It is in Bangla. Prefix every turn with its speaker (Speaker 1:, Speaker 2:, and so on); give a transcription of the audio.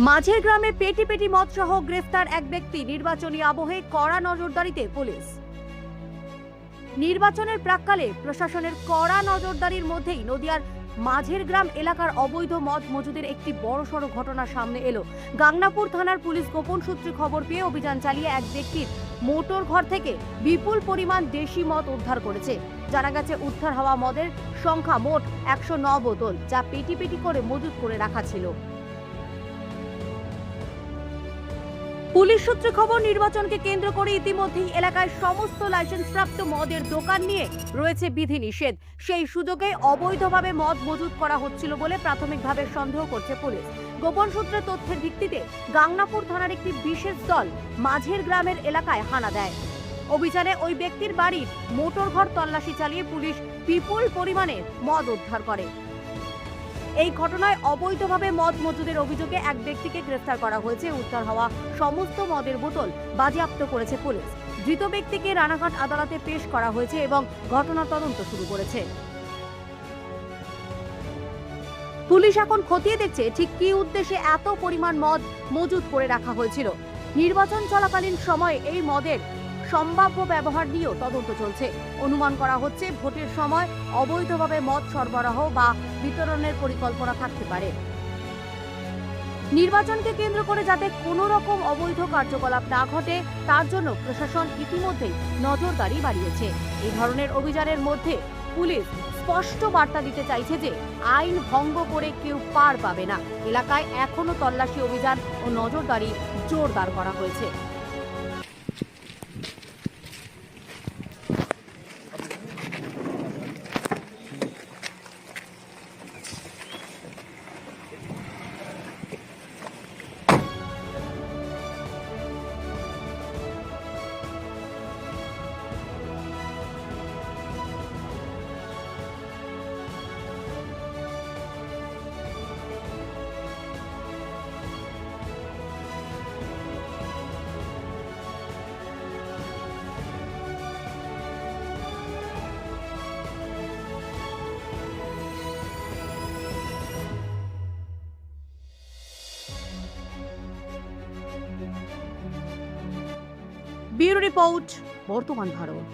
Speaker 1: মাঝের গ্রামে পেটি পেটি মদ সহ গ্রেফতার এক ব্যক্তি। নির্বাচনী আবহে কড়া নজরদারিতে পুলিশ। নির্বাচনের প্রাক্কালে প্রশাসনের কড়া নজরদারির মধ্যেই নদিয়ার মাঝের গ্রাম এলাকার অবৈধ মদ মজুদের একটি বড়সড় ঘটনা সামনে এলো। গাংনাপুর থানার পুলিশ গোপন সূত্রে খবর পেয়ে অভিযান চালিয়ে এক ব্যক্তির মোটর ঘর থেকে বিপুল পরিমাণ দেশি মদ উদ্ধার করেছে। জানা গেছে উদ্ধার হওয়া মদের সংখ্যা মোট 109 বোতল, যা পেটি পেটি করে মজুত করে রাখা ছিল। পুলিশ সূত্রে খবর, নির্বাচনকে কেন্দ্র করে ইতিমধ্যেই এলাকায় সমস্ত লাইসেন্সপ্রাপ্ত মদের দোকান নিয়ে রয়েছে বিধিনিষেধ। সেই সুযোগে অবৈধভাবে মদ মজুত করা হচ্ছিল বলে প্রাথমিকভাবে সন্দেহ করছে পুলিশ। গোপন সূত্রের তথ্যের ভিত্তিতে গাংনাপুর থানার একটি বিশেষ দল মাঝের গ্রামের এলাকায় হানা দেয়। অভিযানে ওই ব্যক্তির বাড়ির মোটর ঘর তল্লাশি চালিয়ে পুলিশ বিপুল পরিমাণে মদ উদ্ধার করে। এই ঘটনায় অবৈধভাবে মদ মজুদের অভিযোগে এক ব্যক্তিকে গ্রেফতার করা হয়েছে। উদ্ধার হওয়া সমস্ত মদের বোতল বাজেয়াপ্ত করেছে পুলিশ। ধৃত ব্যক্তিকে রানাঘাট আদালতে পেশ করা হয়েছে এবং ঘটনার তদন্ত শুরু করেছে। পুলিশ এখন খতিয়ে দেখছে ঠিক কী উদ্দেশ্যে এত পরিমাণ মদ মজুত করে রাখা হয়েছিল। নির্বাচন চলাকালীন সময়ে এই মদের সম্ভাব্য ব্যবহার নিয়েও তদন্ত চলছে। অনুমান করা হচ্ছে ভোটের সময় অবৈধভাবে মদ সরবরাহ বা বিতরণের পরিকল্পনা থাকতে পারে। নির্বাচনকে কেন্দ্র করে যাতে কোনো রকম অবৈধ কার্যকলাপ না ঘটে, তার জন্য প্রশাসন ইতিমধ্যেই নজরদারি বাড়িয়েছে। এই ধরনের অভিযানের মধ্যে পুলিশ স্পষ্ট বার্তা দিতে চাইছে যে আইন ভঙ্গ করে কেউ পার পাবে না। এলাকায় এখনো তল্লাশি অভিযান ও নজরদারি জোরদার করা হয়েছে। ব্যুরো রিপোর্ট, বর্তমান ভারত।